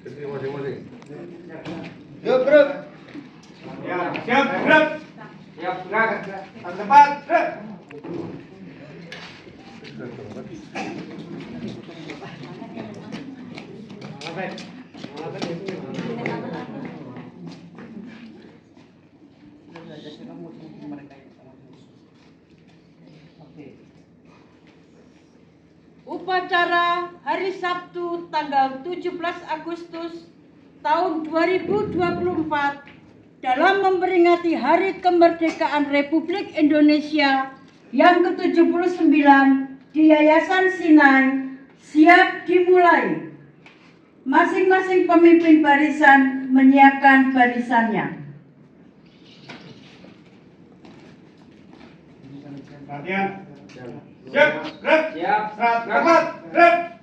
Masing-masing. Yuk, gerak. Ya, siap, gerak. Siap, gerak. Ke depan, gerak. Upacara hari Sabtu tanggal 17 Agustus tahun 2024 dalam memperingati Hari Kemerdekaan Republik Indonesia yang ke-79 di Yayasan Sinai siap dimulai. Masing-masing pemimpin barisan menyiapkan barisannya. Perhatian. Siap, gerak. Siap, Serat, rapat, gerak.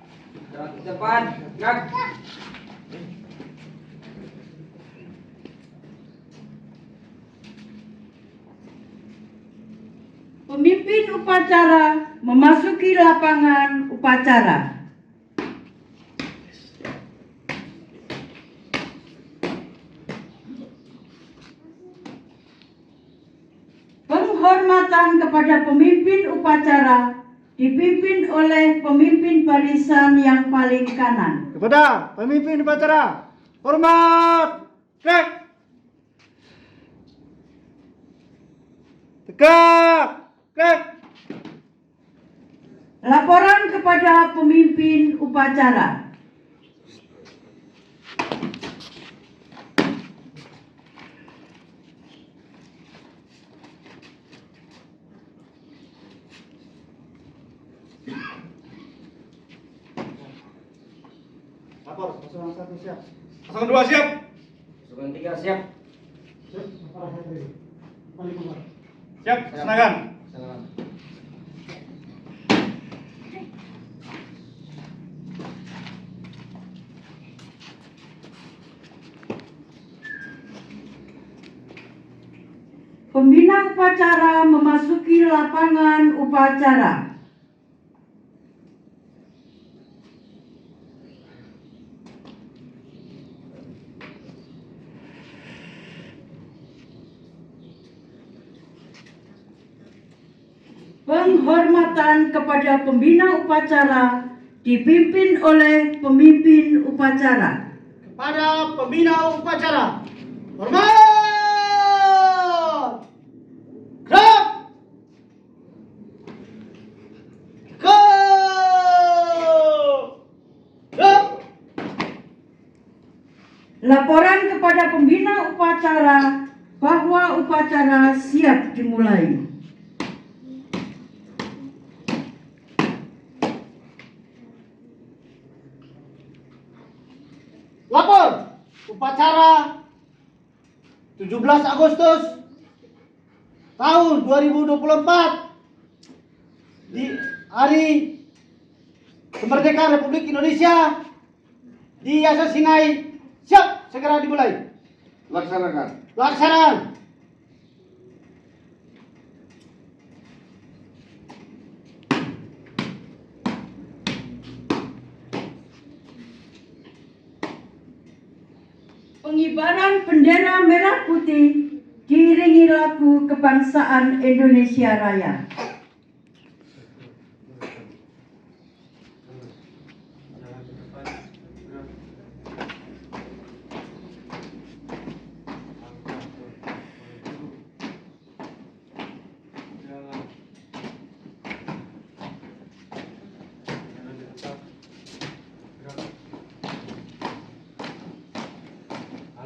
gerak ke depan, gerak. Pemimpin upacara memasuki lapangan upacara. Penghormatan kepada pemimpin upacara dipimpin oleh pemimpin barisan yang paling kanan. Kepada pemimpin upacara, hormat, gerak. Tegak, gerak. Laporan kepada pemimpin upacara. Lapor, 01 siap. 02 siap. Pasukan 3 siap. Siap, laksanakan. Pembina upacara memasuki lapangan upacara. Penghormatan kepada pembina upacara dipimpin oleh pemimpin upacara. Kepada pembina upacara, hormat, gerak. Gerak. Laporan kepada pembina upacara bahwa upacara siap dimulai. Lapor, upacara 17 Agustus tahun 2024 di Hari Kemerdekaan Republik Indonesia di Yayasan Sinai siap segera dimulai. Laksanakan. Laksanakan. Pengibaran bendera merah putih diiringi lagu kebangsaan Indonesia Raya.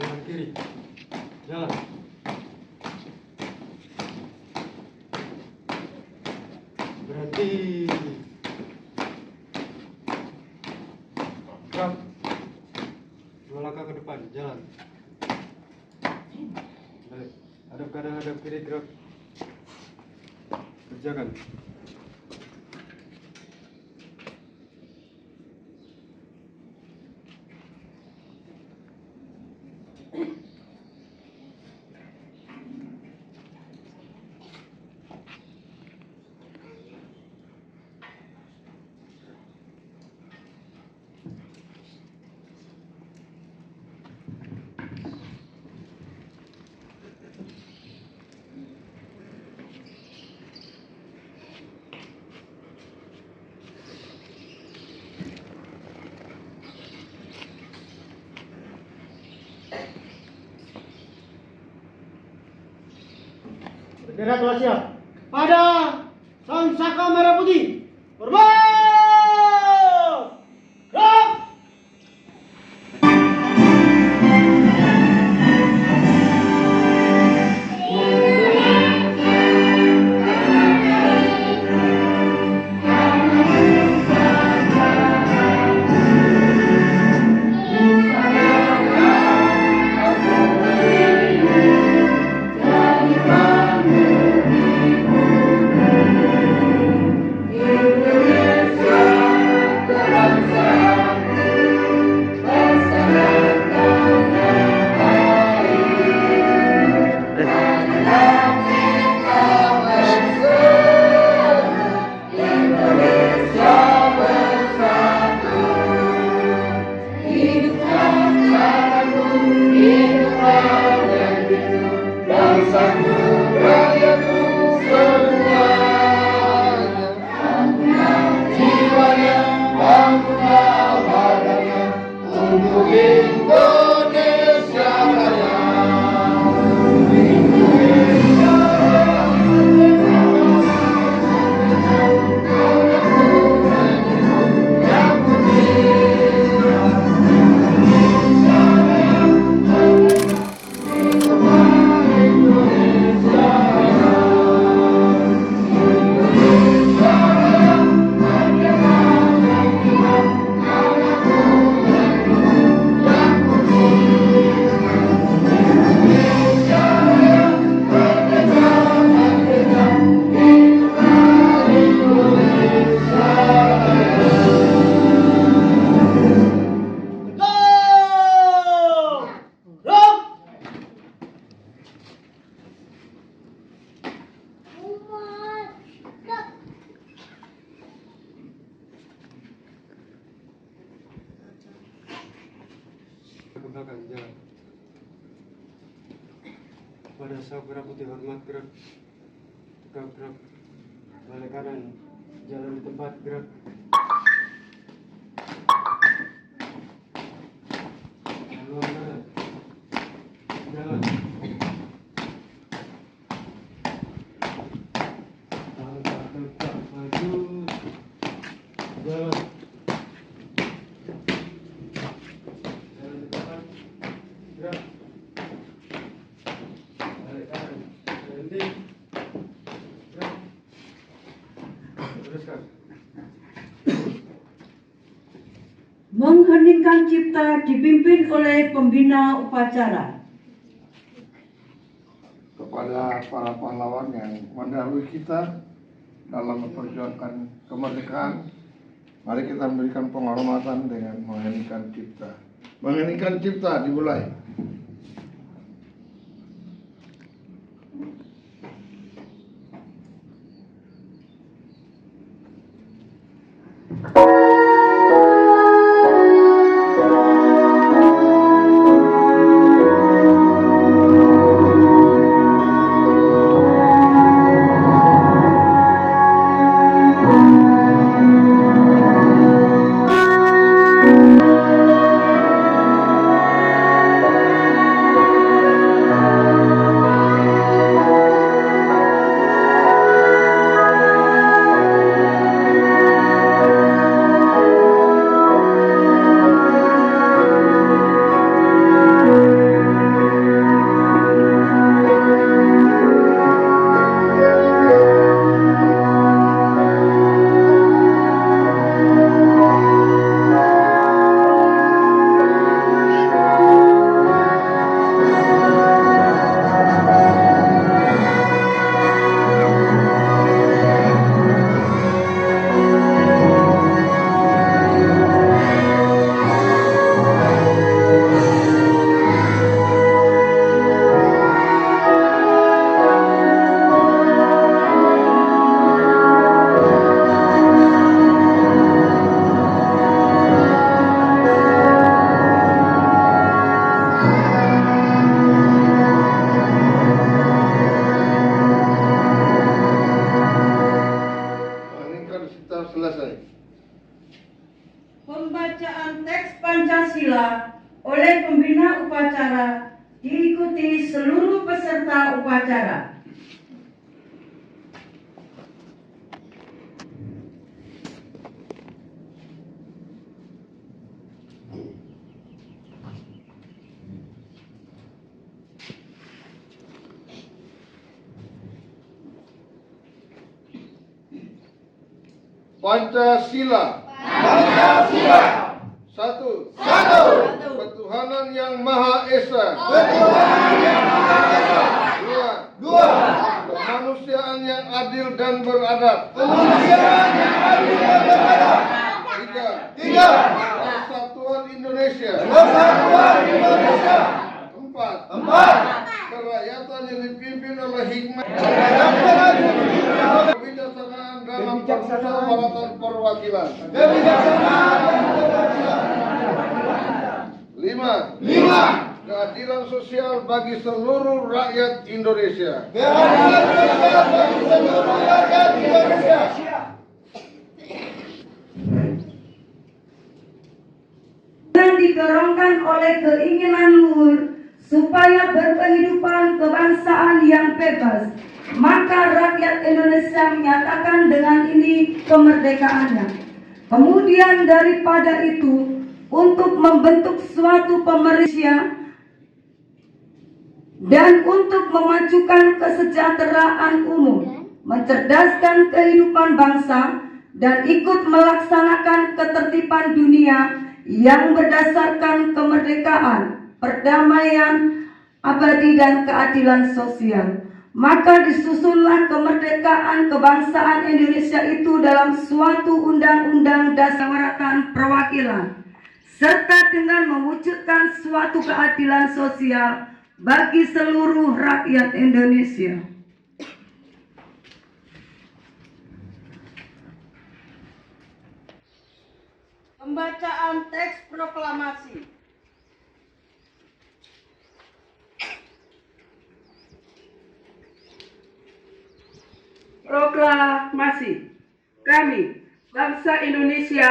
Kanan kiri. Jalan. Berhenti. Gerak. 2 langkah ke depan. Jalan. Balik. Hadap kanan, hadap kiri, gerak. Kerjakan. Bendera telah siap. Pada sang saka merah putih. Berbang! Gerak! Ke belakang jalan. Pada sang merah putih hormat gerak. Tegak gerak. Balik kanan. Jalan di tempat gerak. Haluan kanan. Jalan. Langkah tegak maju. Jalan. Jalan di depan. Gerak. Balik kanan. Berhenti. Gerak. Teruskan. Mengheningkan cipta dipimpin oleh pembina upacara. Kepada para pahlawan yang mendahului kita dalam memperjuangkan kemerdekaan, mari kita memberikan penghormatan dengan mengheningkan cipta. Mengheningkan cipta dimulai. Pembacaan teks Pancasila oleh pembina upacara diikuti seluruh peserta upacara. Pancasila. Satu. Ketuhanan yang Maha Esa. Dua. Kemanusiaan yang adil dan beradab. Tiga. Persatuan Indonesia. Empat. Kerakyatan yang dipimpin oleh hikmah, kebijaksanaan dalam permusyawaratan perwakilan. Lima. Keadilan sosial bagi seluruh rakyat Indonesia. Dan didorongkan oleh keinginan luhur supaya berkehidupan kebangsaan yang bebas, maka rakyat Indonesia menyatakan dengan ini kemerdekaannya. Kemudian daripada itu, untuk membentuk suatu pemerintah dan untuk memajukan kesejahteraan umum, mencerdaskan kehidupan bangsa, dan ikut melaksanakan ketertiban dunia yang berdasarkan kemerdekaan, perdamaian abadi dan keadilan sosial. Maka disusunlah kemerdekaan kebangsaan Indonesia itu dalam suatu undang-undang dasar perwakilan, serta dengan mewujudkan suatu keadilan sosial bagi seluruh rakyat Indonesia. Pembacaan teks proklamasi. Proklamasi. Kami, bangsa Indonesia,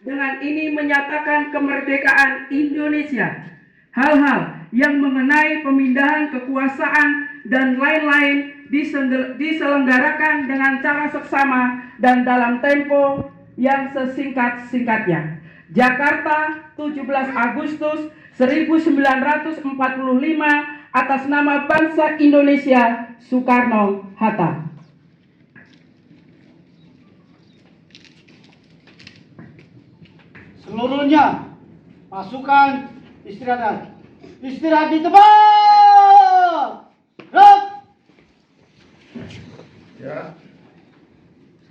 dengan ini menyatakan kemerdekaan Indonesia. Hal-hal yang mengenai pemindahan kekuasaan dan lain-lain diselenggarakan dengan cara seksama dan dalam tempo yang sesingkat-singkatnya. Jakarta, 17 Agustus 1945, atas nama bangsa Indonesia, Soekarno-Hatta. Seluruhnya pasukan istirahat. Istirahat di tempat. Rep. Ya.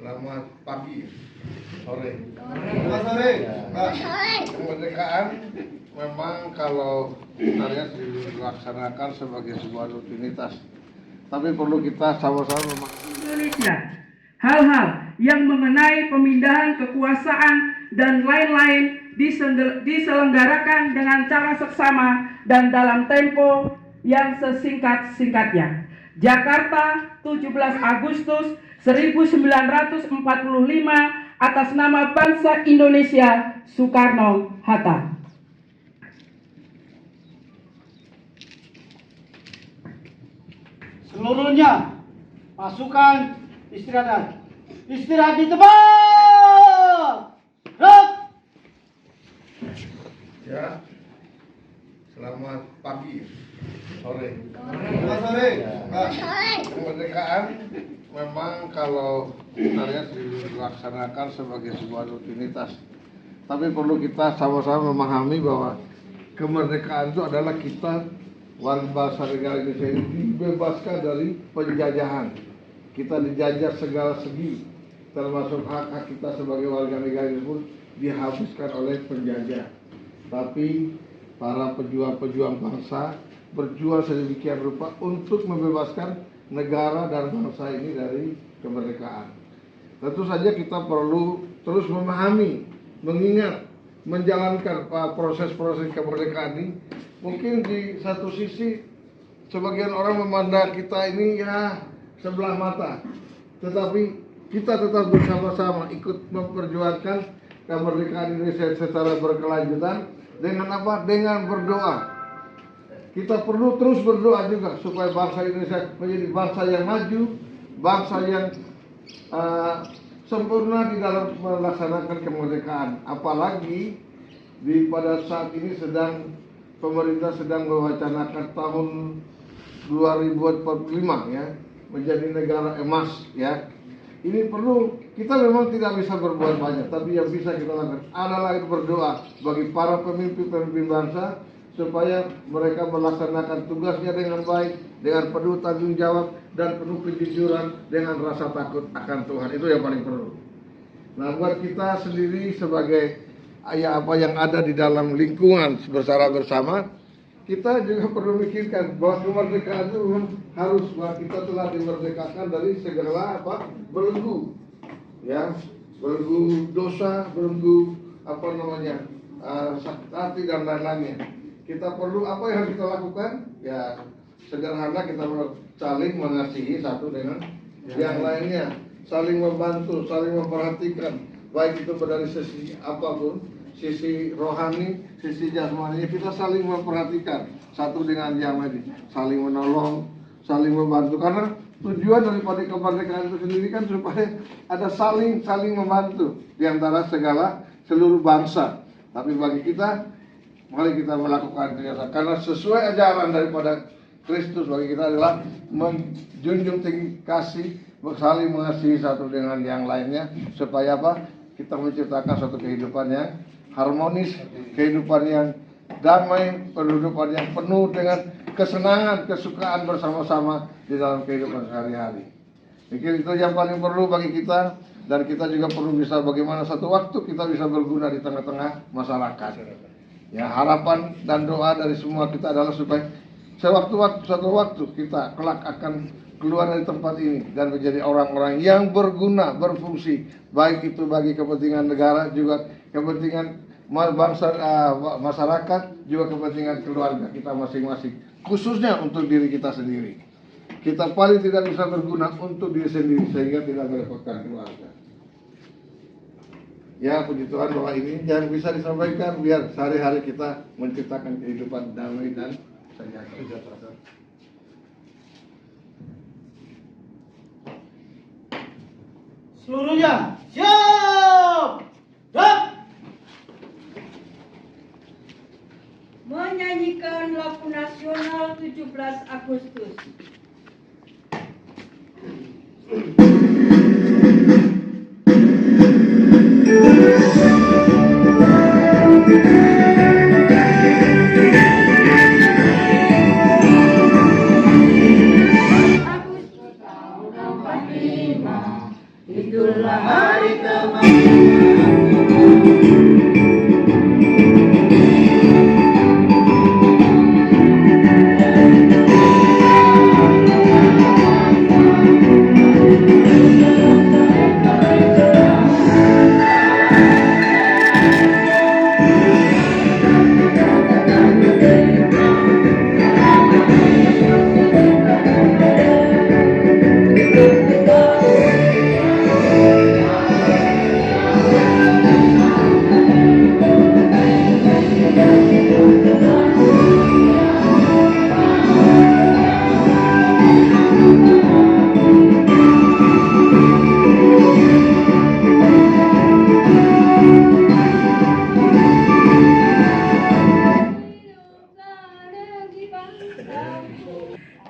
Selamat pagi. Sore. Kemerdekaan memang kalau kita lihat dilaksanakan sebagai sebuah rutinitas. Tapi perlu kita sama-sama memahami Indonesia. Hal-hal yang mengenai pemindahan kekuasaan dan lain-lain diselenggarakan dengan cara seksama dan dalam tempo yang sesingkat-singkatnya. Jakarta, 17 Agustus 1945, atas nama bangsa Indonesia, Soekarno-Hatta. Seluruhnya pasukan istirahat. Istirahat di tempat. Rep. ya. Selamat pagi. Sore. Kemerdekaan memang kalau kita lihat dilaksanakan sebagai sebuah rutinitas. Tapi perlu kita sama-sama memahami bahwa kemerdekaan itu adalah kita warga bangsa negara Indonesia ini dibebaskan dari penjajahan. Kita dijajah segala segi, termasuk hak-hak kita sebagai warga negara ini pun dihabiskan oleh penjajah. Tapi para pejuang-pejuang bangsa berjuang sedemikian rupa untuk membebaskan negara dan bangsa ini dari kemerdekaan. Tentu saja kita perlu terus memahami, mengingat, menjalankan proses-proses kemerdekaan ini. Mungkin di satu sisi sebagian orang memandang kita ini ya sebelah mata, tetapi kita tetap bersama-sama ikut memperjuangkan kemerdekaan Indonesia secara berkelanjutan dengan apa? Dengan berdoa. Kita perlu terus berdoa juga supaya bangsa Indonesia menjadi bangsa yang maju, bangsa yang sempurna di dalam melaksanakan kemerdekaan. Apalagi pada saat ini pemerintah sedang mewacanakan tahun 2045 ya, menjadi negara emas ya. Ini perlu kita memang tidak bisa berbuat banyak, tapi yang bisa kita lakukan adalah berdoa bagi para pemimpin bangsa supaya mereka melaksanakan tugasnya dengan baik, dengan penuh tanggung jawab dan penuh kejujuran dengan rasa takut akan Tuhan. Itu yang paling perlu. Nah, buat kita sendiri sebagai apa yang ada di dalam lingkungan bersama, kita juga perlu memikirkan bahwa kemerdekaan itu harus bahwa kita telah dimerdekakan dari segala belenggu, ya, belenggu dosa, belenggu sakit hati dan lain-lainnya. Kita perlu apa yang harus kita lakukan? Ya, sederhana kita saling mengasihi satu dengan yang lainnya, saling membantu, saling memperhatikan, baik itu dari sisi apapun, sisi rohani, sisi jasmani, kita saling memperhatikan satu dengan yang lain, saling menolong, saling membantu. Karena tujuan daripada kemerdekaan itu sendiri kan supaya ada saling membantu di antara seluruh bangsa. Tapi bagi kita, mari kita melakukan ternyata karena sesuai ajaran daripada Kristus bagi kita adalah menjunjung tinggi kasih, saling mengasihi satu dengan yang lainnya supaya apa? Kita menciptakan suatu kehidupan yang harmonis, kehidupan yang damai, kehidupan yang penuh dengan kesenangan, kesukaan bersama-sama di dalam kehidupan sehari-hari. Mungkin itu yang paling perlu bagi kita, dan kita juga perlu bisa bagaimana satu waktu kita bisa berguna di tengah-tengah masyarakat. Ya, harapan dan doa dari semua kita adalah supaya suatu waktu kita kelak akan keluar dari tempat ini dan menjadi orang-orang yang berguna, berfungsi, baik itu bagi kepentingan negara, juga kepentingan bangsa, masyarakat, juga kepentingan keluarga kita masing-masing, khususnya untuk diri kita sendiri. Kita paling tidak bisa berguna untuk diri sendiri sehingga tidak merepotkan keluarga. Ya, puji Tuhan bahwa ini yang bisa disampaikan biar sehari-hari kita menciptakan kehidupan damai dan sejahtera. Seluruhnya siap. Gerak. Menyanyikan lagu nasional 17 Agustus. Itulah hari kemenangan.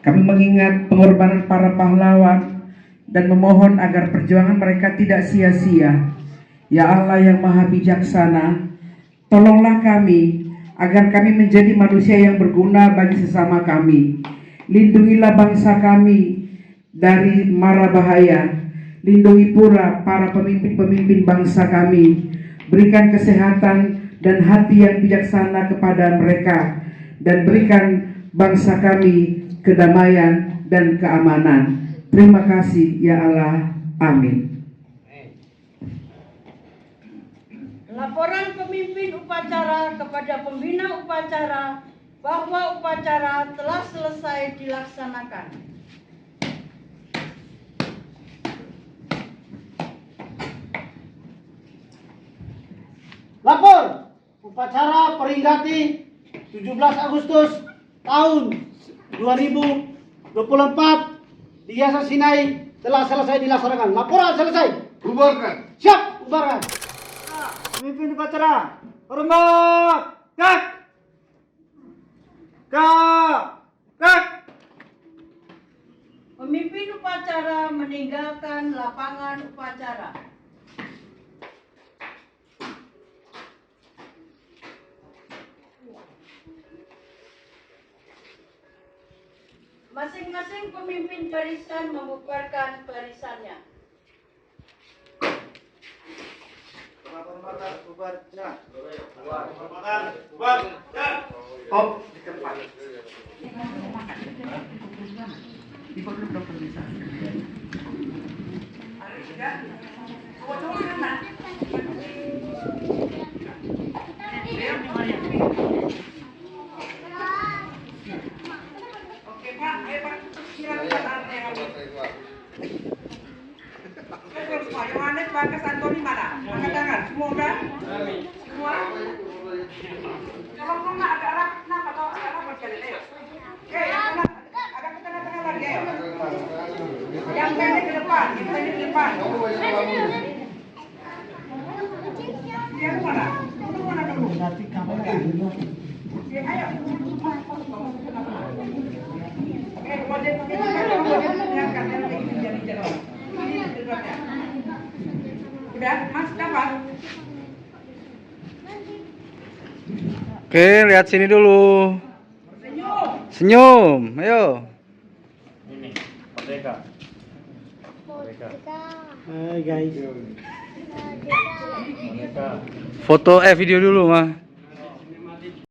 Kami mengingat pengorbanan para pahlawan dan memohon agar perjuangan mereka tidak sia-sia. Ya Allah yang Maha Bijaksana, tolonglah kami agar kami menjadi manusia yang berguna bagi sesama kami. Lindungilah bangsa kami dari mara bahaya. Lindungi pula para pemimpin-pemimpin bangsa kami. Berikan kesehatan dan hati yang bijaksana kepada mereka, dan berikan bangsa kami kedamaian dan keamanan. Terima kasih ya Allah. Amin. Laporan pemimpin upacara kepada pembina upacara bahwa upacara telah selesai dilaksanakan. Lapor upacara peringati 17 Agustus tahun 2024 di Yayasan Sinai telah selesai dilaksanakan. Laporan selesai. Bubarkan. Siap, bubarkan. Pemimpin upacara, hormat. Kak. Pemimpin upacara meninggalkan lapangan upacara. Masing-masing pemimpin barisan membubarkan barisannya. Stop. Oke Pak, ayo Pak, silakan semua, Yohanes, Bagas, Antoni mana? Angkat tangan, semua udah? Semua? Tolong dong agak rapat, kenapa? Atau agak rapat sekali, ayo. Oke, yang tengah, agak ke tengah-tengah lagi, ayo. Yang pendek ke depan, yang pendek ke depan. Dia mana? Kamu mana dulu? Oke, ayo. Oke, wajib kita lihatkan yang ini jadi jalan. Ini tujuannya. Udah, Mas dapat? Oke, lihat sini dulu. Senyum. Senyum, ayo. Ini, Merdeka. Hai guys. Merdeka. Foto video dulu, Mah.